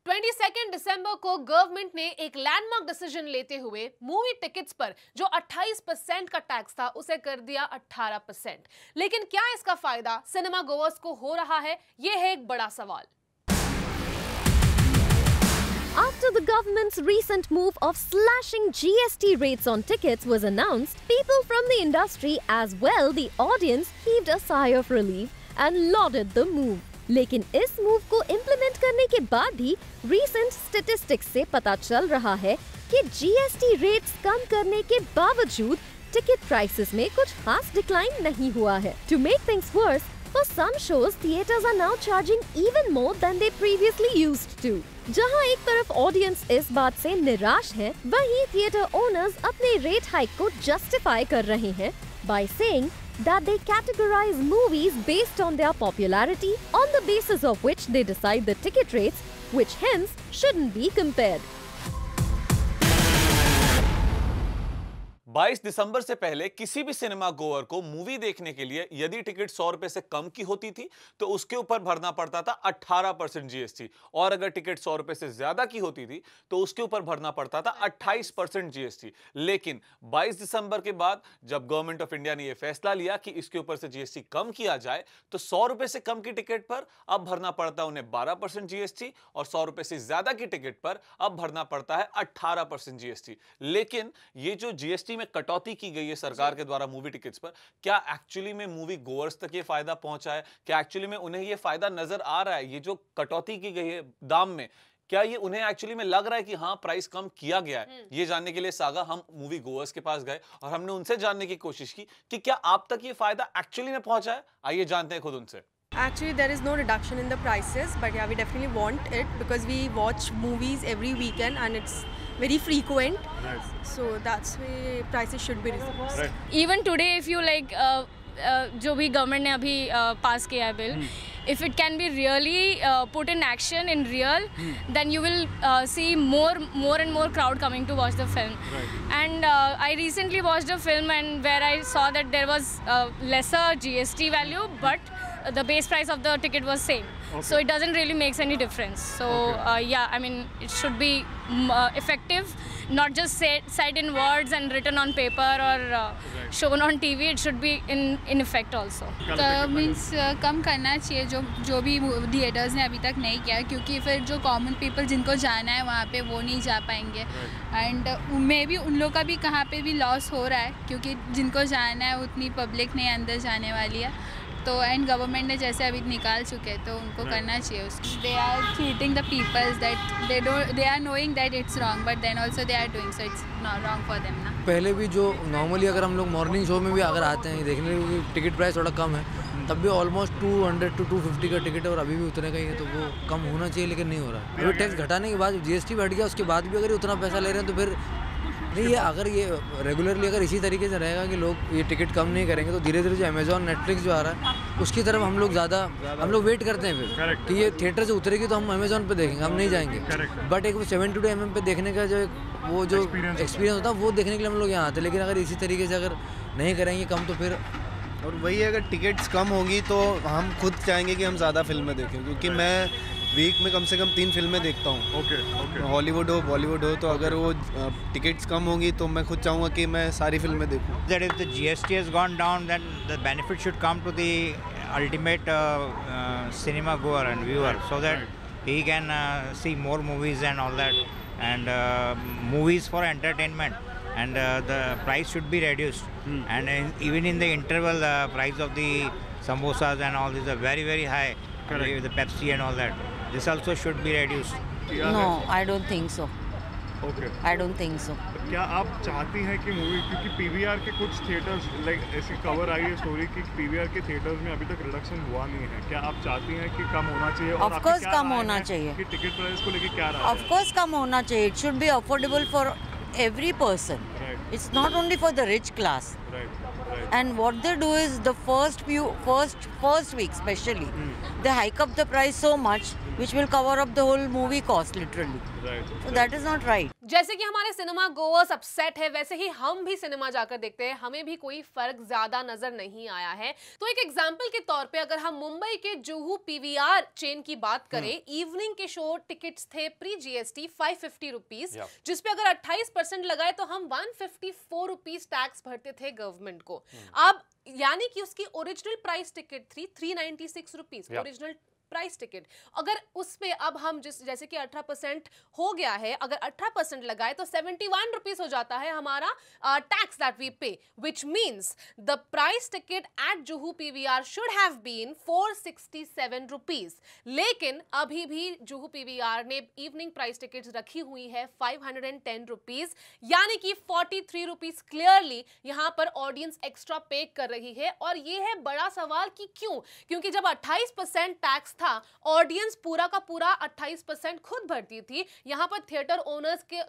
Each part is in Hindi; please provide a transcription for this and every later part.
22 दिसंबर को गवर्नमेंट ने एक लैंडमार्क डिसीजन लेते हुए मूवी टिकट्स पर जो 28% का टैक्स था उसे कर दिया 18%। लेकिन क्या इसका फायदा सिनेमा गोवर्स को हो रहा है, ये है एक बड़ा सवाल। After the government's recent move of slashing GST rates on tickets was announced, people from the industry as well the audience heaved a sigh of relief and lauded the move. लेकिन इस मूव को इम्प्लीमेंट करने के बाद भी recent statistics से पता चल रहा है कि GST rates कम करने के बावजूद टिकट प्राइसेस में कुछ खास डिक्लाइन नहीं हुआ है। To make things worse, for some shows, theaters are now charging even more than they previously used to. जहां एक तरफ ऑडियंस इस बात से निराश है, वहीं थिएटर ओनर्स अपने रेट हाइक को जस्टिफाई कर रहे हैं by saying that they categorize movies based on their popularity, on the basis of which they decide the ticket rates, which hence shouldn't be compared. 22 दिसंबर से पहले किसी भी सिनेमा गोअर को मूवी देखने के लिए यदि टिकट 100 रुपए से कम की होती थी तो उसके ऊपर भरना पड़ता था 18% जीएसटी, और अगर टिकट 100 रुपए से ज्यादा की होती थी तो उसके ऊपर भरना पड़ता था 28% जीएसटी। लेकिन 22 दिसंबर के बाद जब गवर्नमेंट ऑफ इंडिया ने यह फैसला लिया कि इसके ऊपर से जीएसटी कम किया जाए तो 100 रुपए से कम की टिकट पर अब भरना पड़ता उन्हें 12% जीएसटी, और 100 रुपए से ज्यादा की टिकट पर अब भरना पड़ता है 18% जीएसटी। लेकिन ये जो जीएसटी कटौती की गई है सरकार के द्वारा मूवी टिकट्स पर, क्या एक्चुअली में मूवी गोअर्स तक ये फायदा पहुंचा है? क्या एक्चुअली में उन्हें ये फायदा नजर आ रहा है? ये जो कटौती की गई है दाम में, क्या ये उन्हें एक्चुअली में लग रहा है कि हाँ प्राइस कम किया गया है? ये जानने के लिए सागा हम मूवी गोअर्स के पास गए और हमने उनसे जानने की कोशिश की कि क्या आप तक ये फायदा एक्चुअली में पहुंचा है। आइए जानते हैं खुद उनसे। Actually, there is no reduction in the prices, but yeah, we definitely want it because we watch movies every weekend and it's very frequent. Nice. So that's why prices should be reduced. Right. Even today, if you like, जो भी गवर्नमेंट ने अभी पास किया है bill, if it can be really put in action in real, then you will see more and more crowd coming to watch the film. Right. And I recently watched a film and where I saw that there was lesser GST value, but the base price of the ticket was same. Okay. So it doesn't really make any difference. So yeah, I mean it should be effective, not just said in words and written on paper or shown on TV. It should be in effect also. Means कम करना चाहिए जो भी थिएटर्स ने अभी तक नहीं किया, क्योंकि फिर जो कॉमन पीपल जिनको जाना है वहाँ पे वो नहीं जा पाएंगे। एंड मे भी उन लोग का भी कहाँ पे भी लॉस हो रहा है, क्योंकि जिनको जाना है उतनी पब्लिक नहीं अंदर जाने वाली है। तो एंड गवर्नमेंट ने जैसे अभी निकाल चुके हैं तो उनको करना चाहिए उसको। They are treating the peoples that they are knowing that it's wrong, but then also they are doing, so it's not wrong for them ना। पहले भी जो नॉर्मली अगर हम लोग मॉर्निंग शो में भी अगर आते हैं देखने के टिकट प्राइस थोड़ा कम है, तब भी ऑलमोस्ट 200 to 250 का टिकट है और अभी भी उतने का ही है, तो वो कम होना चाहिए लेकिन नहीं हो रहा है। अभी टैक्स घटाने के बाद जीएसटी बढ़ गया, उसके बाद भी अगर ये उतना पैसा ले रहे हैं तो फिर नहीं है। अगर ये रेगुलरली अगर इसी तरीके से रहेगा कि लोग ये टिकट कम नहीं करेंगे तो धीरे धीरे जो अमेजॉन नेटफ्लिक्स जो आ रहा है उसकी तरफ हम लोग वेट करते हैं फिर कि ये थिएटर से उतरेगी तो हम अमेजॉन पे देखेंगे, हम नहीं जाएंगे। बट एक 72 mm पे देखने का जो वो जो एक्सपीरियंस होता है वो देखने के लिए हम लोग यहाँ आते हैं। लेकिन अगर इसी तरीके से अगर नहीं करेंगे कम तो फिर, और वही अगर टिकट्स कम होगी तो हम खुद चाहेंगे कि हम ज़्यादा फिल्में देखें, क्योंकि मैं वीक में कम से कम 3 फिल्में देखता हूँ। ओके। हॉलीवुड हो बॉलीवुड हो, तो अगर वो टिकट्स कम होंगी तो मैं खुद चाहूँगा कि मैं सारी फिल्में देखूँ। That if the GST has gone down, then the benefit should come to the ultimate cinema goer and viewer, so that he can see more movies and all that, and movies for entertainment, and the price should be reduced. And even in the interval, the price of the samosas and all these are very, very high. The Pepsi and all that. This also should be reduced. No, I don't think so. Okay. I don't think so. क्या आप चाहती हैं कि मूवी, क्योंकि पीवीआर के कुछ थिएटर्स लाइक ऐसी खबर आई है स्टोरी कि पीवीआर के थिएटर्स में अभी तक रिडक्शन हुआ नहीं है, क्या आप चाहती हैं कि कम होना चाहिए? Of course कम होना चाहिए। कि टिकट प्राइस को लेके क्या राय है? Of course कम होना चाहिए। It should be affordable for every person. Right. It's not only for the rich class. Right. And what they do is the first week especially, they hike up the price so much which will cover up the whole movie cost literally. Right. So that is not right. जैसे कि हमारे सिनेमा गोअर्स अपसेट है, वैसे ही हम भी सिनेमा जाकर देखते हैं, हमें भी कोई फर्क ज्यादा नजर नहीं आया है। तो एक एग्जांपल के तौर पे अगर हम मुंबई के जुहू पीवीआर चेन की बात करें, इवनिंग के शो टिकट्स थे प्री जीएसटी 550 रुपीज, जिसपे अगर 28% लगाए तो हम 154 रुपीज टैक्स भरते थे गवर्नमेंट को। अब यानी कि उसकी ओरिजिनल प्राइस टिकट थी 396 रुपीज, ओरिजिनल प्राइस टिकट। अगर उसमें अब हम जैसे कि 18% हो गया है, अगर 18% लगाए तो 71 रुपीज हो जाता है हमारा tax that we pay, which means the price ticket at Juhu PVR should have been 467 rupees. लेकिन अभी भी जुहू पीवीआर ने इवनिंग प्राइस टिकट रखी हुई है 510 रुपीज, यानी कि 43 रुपीज क्लियरली यहां पर ऑडियंस एक्स्ट्रा पे कर रही है। और ये है बड़ा सवाल कि क्यों, क्योंकि जब 28% टैक्स था, ऑडियंस पूरा का पूरा 28% खुद भरती थी। यहां पर थिएटर ओनर्स के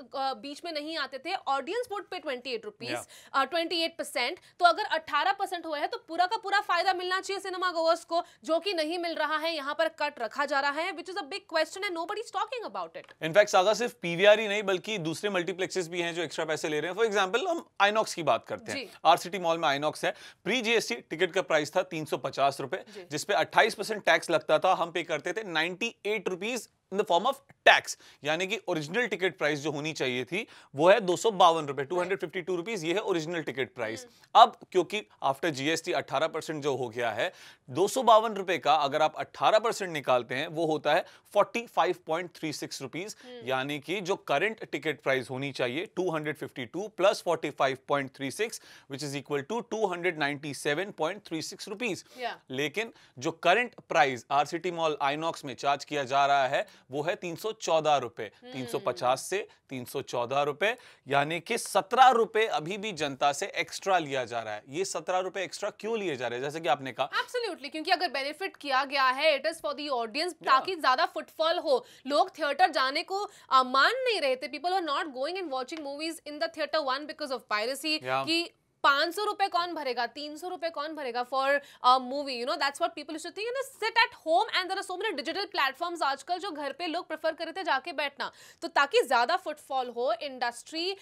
बीच में नहीं आते थे। ऑडियंस वुड पे 28 रुपीज, 28%। तो अगर 18% हुआ है तो पूरा का पूरा फायदा मिलना चाहिए सिनेमा गोवर्स को, जो कि नहीं मिल रहा है। यहां पर कट रखा जा रहा है, which is a big question and nobody is talking about it. In fact saga सिर्फ पीवीआर ही नहीं बल्कि दूसरे मल्टीप्लेक्सेस भी हैं जो एक्स्ट्रा पैसे ले रहे हैं। फॉर एग्जांपल हम आइनॉक्स की बात करते हैं। आरसीटी मॉल में आइनॉक्स है, प्री जीएसटी टिकट का प्राइस था 350 रुपए, जिसपे 28% टैक्स लगता था। हम पे करते थे 98 rupees in the form of tax, यानी कि ओरिजिनल टिकट प्राइस जो होनी चाहिए थी वो है 252 रुपए, 252 रुपीज, ये है ओरिजिनल टिकट प्राइस। अब क्योंकि आफ्टर जीएसटी 18% जो हो गया है, 252 रुपए का अगर आप 18% निकालते हैं वो होता है 45.36 रुपीज, यानी कि जो करंट टिकट प्राइस होनी चाहिए 252 plus 45.36 which is equal to 297.36 rupees. लेकिन जो current price R City mall INOX में चार्ज किया जा रहा है वो है 314 रुपए, 350 से 314 रुपए, यानी कि 17 रुपए अभी भी जनता से एक्स्ट्रा लिया जा रहा है। ये 17 रुपए एक्स्ट्रा क्यों लिए जा रहे हैं, जैसे कि आपने कहा? एब्सोल्युटली, क्योंकि अगर बेनिफिट किया गया है it is for the audience, ताकि ज्यादा फुटफॉल हो। लोग थिएटर जाने को मान नहीं रहे थे, people are not going and watching movies in the theatre one because of piracy. कि 500 रुपए कौन भरेगा, 300 रुपए कौन भरेगा for movie, you know, that's what people used to think. And sit at home and there are so many digital platforms आजकल जो घर पे लोग प्रेफर कर रहे थे जाके बैठना। तो ताकि ज्यादा फुटफॉल हो, industry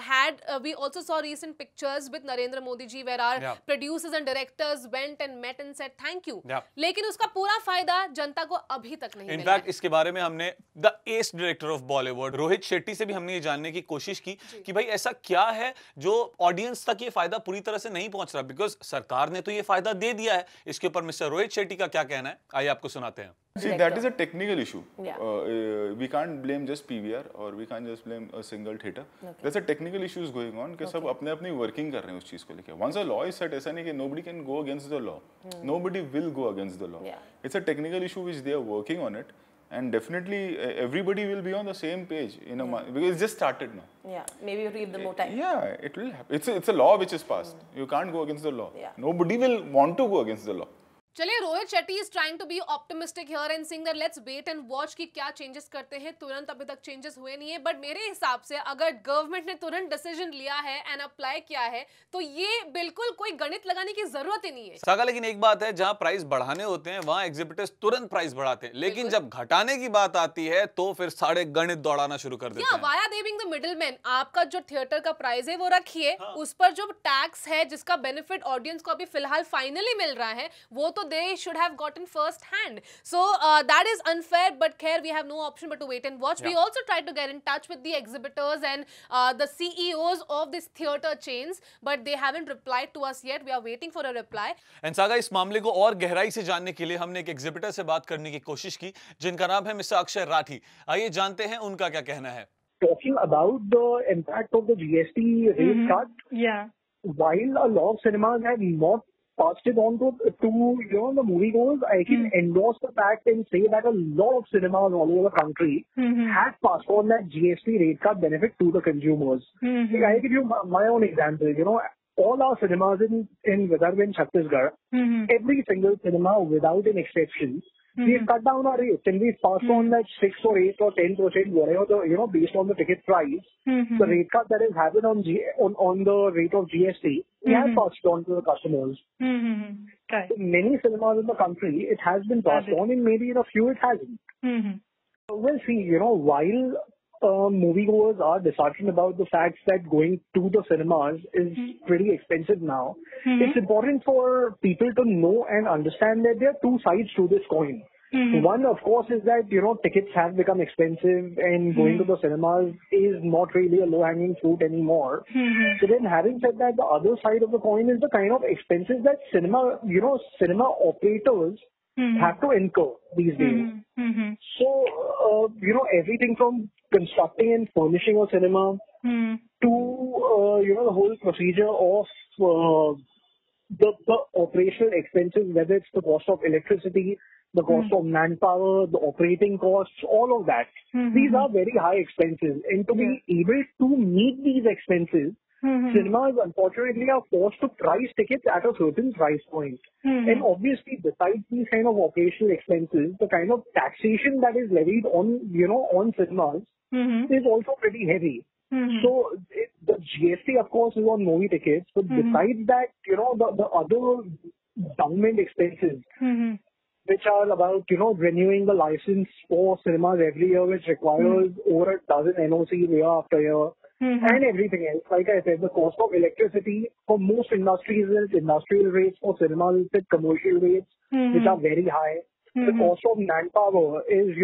had, we also saw recent pictures with Narendra Modi ji where are producers and directors went and met and said thank you. लेकिन उसका पूरा फायदा जनता को अभी तक नहीं मिला। इनफैक्ट इसके बारे में हमने the S director of Bollywood Rohit Shetty से भी हमने ये जानने की कोशिश की कि भाई ऐसा क्या है जो ऑडियंस तक ये फायदा पूरी तरह से नहीं पहुंच रहा, बिकॉज सरकार ने तो ये फायदा दे दिया है। इसके ऊपर मिस्टर रोहित शेट्टी का क्या कहना है, आइए आपको सुनाते हैं। See, that is a technical issue. We can't blame just PVR or we can't just blame a single theater. There's a technical issues going on कि सब अपने अपनी working कर रहे हैं उस चीज को लेके। Once a law is set, ऐसा नहीं कि nobody can go against the law. Nobody will go against the law. It's a technical issue which they are working on it. And definitely everybody will be on the same page in a month because it's just started now. Yeah, maybe you need the more time. Yeah, it will happen. It's a law which is passed. You can't go against the law. Nobody will want to go against the law. चलिए, Rohit Shetty is trying to be optimistic here and saying that let's wait and watch कि क्या चेंजेस करते हैं। तुरंत अभी तक चेंजेस हुए नहीं है, बट मेरे हिसाब से अगर गवर्नमेंट ने तुरंत डिसीजन लिया है एंड अप्लाई किया है तो ये बिल्कुल कोई गणित लगाने की जरूरत ही नहीं है। सागा, लेकिन एक बात है, जहां प्राइस बढ़ाने होते हैं वहां एग्जिबिटर्स तुरंत प्राइस बढ़ाते हैं, लेकिन जब घटाने की बात आती है तो फिर सारे गणित दौड़ाना शुरू कर देते हैं। Via they being the middleman, आपका जो थिएटर का प्राइस है वो रखिए, उस पर जो टैक्स है जिसका बेनिफिट ऑडियंस को अभी फिलहाल फाइनली मिल रहा है वो तो they should have gotten first hand. So that is unfair, but khair, we have no option but to wait and watch. We also tried to get in touch with the exhibitors and the CEOs of these theater chains, but they haven't replied to us yet. We are waiting for a reply. And Saga, इस मामले को और गहराई से जानने के लिए हमने एक एग्जिबिटर से बात करने की कोशिश की जिनका नाम है मिस्टर अक्षय राठी। आइए जानते हैं उनका क्या कहना है। Talking about the impact of the GST rate cut, while a lot of cinemas have not passed it on to the moviegoers, I can endorse the fact and say that a lot of cinemas all over the country have passed on that GST rate cut benefit to the consumers. Like, I give you my own example. You know, all our cinemas in Vidarbha and Chhattisgarh, every single cinema without an exception, we've cut down our rates and we've passed on that 6 or 8 or 10%, whatever the, based on the ticket price, the rate cut that has happened on the rate of GST, we have passed on to the customers. Correct. In many cinemas in the country, it has been passed on, and maybe in a few it hasn't. So we'll see, while moviegoers are disheartened about the fact that going to the cinemas is pretty expensive now, it's important for people to know and understand that there are two sides to this coin. One, of course, is that, tickets have become expensive and going to the cinemas is not really a low-hanging fruit anymore. So then having said that, the other side of the coin is the kind of expenses that cinema operators have to incur these days. So, everything from constructing and furnishing a cinema to, the whole procedure of the operational expenses, whether it's the cost of electricity, the cost of manpower, the operating costs, all of that. These are very high expenses. And to be able to meet these expenses, cinemas unfortunately are forced to price tickets at a certain price point. And obviously, besides these kind of operational expenses, the kind of taxation that is levied on, on cinemas is also pretty heavy. So the GST, of course, is on movie tickets, but besides that, the other government expenses, which are about, renewing the license for cinemas every year, which requires over a dozen NOCs year after year, and everything else. Like I said, the cost of electricity for most industries is industrial rates, for cinemas it's at commercial rates, which are very high. The cost of manpower is,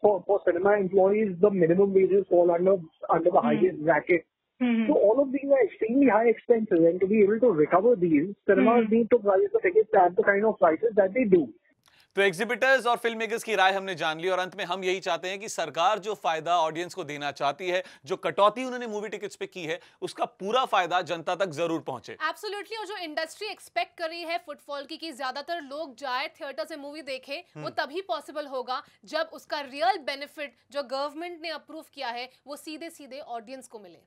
for cinema employees, the minimum wages fall under the highest bracket. So all of these are extremely high expenses, and to be able to recover these, cinemas need to price the tickets at the kind of prices that they do. तो एग्जिबिटर्स और फिल्म मेकर्स की राय हमने जान ली और अंत में हम यही चाहते हैं कि सरकार जो फायदा ऑडियंस को देना चाहती है, जो कटौती उन्होंने मूवी टिकट्स पे की है, उसका पूरा फायदा जनता तक जरूर पहुंचे। एब्सोल्युटली। और जो इंडस्ट्री एक्सपेक्ट कर रही है फुटफॉल की कि ज्यादातर लोग जाए थिएटर से मूवी देखे, वो तभी पॉसिबल होगा जब उसका रियल बेनिफिट जो गवर्नमेंट ने अप्रूव किया है वो सीधे सीधे ऑडियंस को मिले।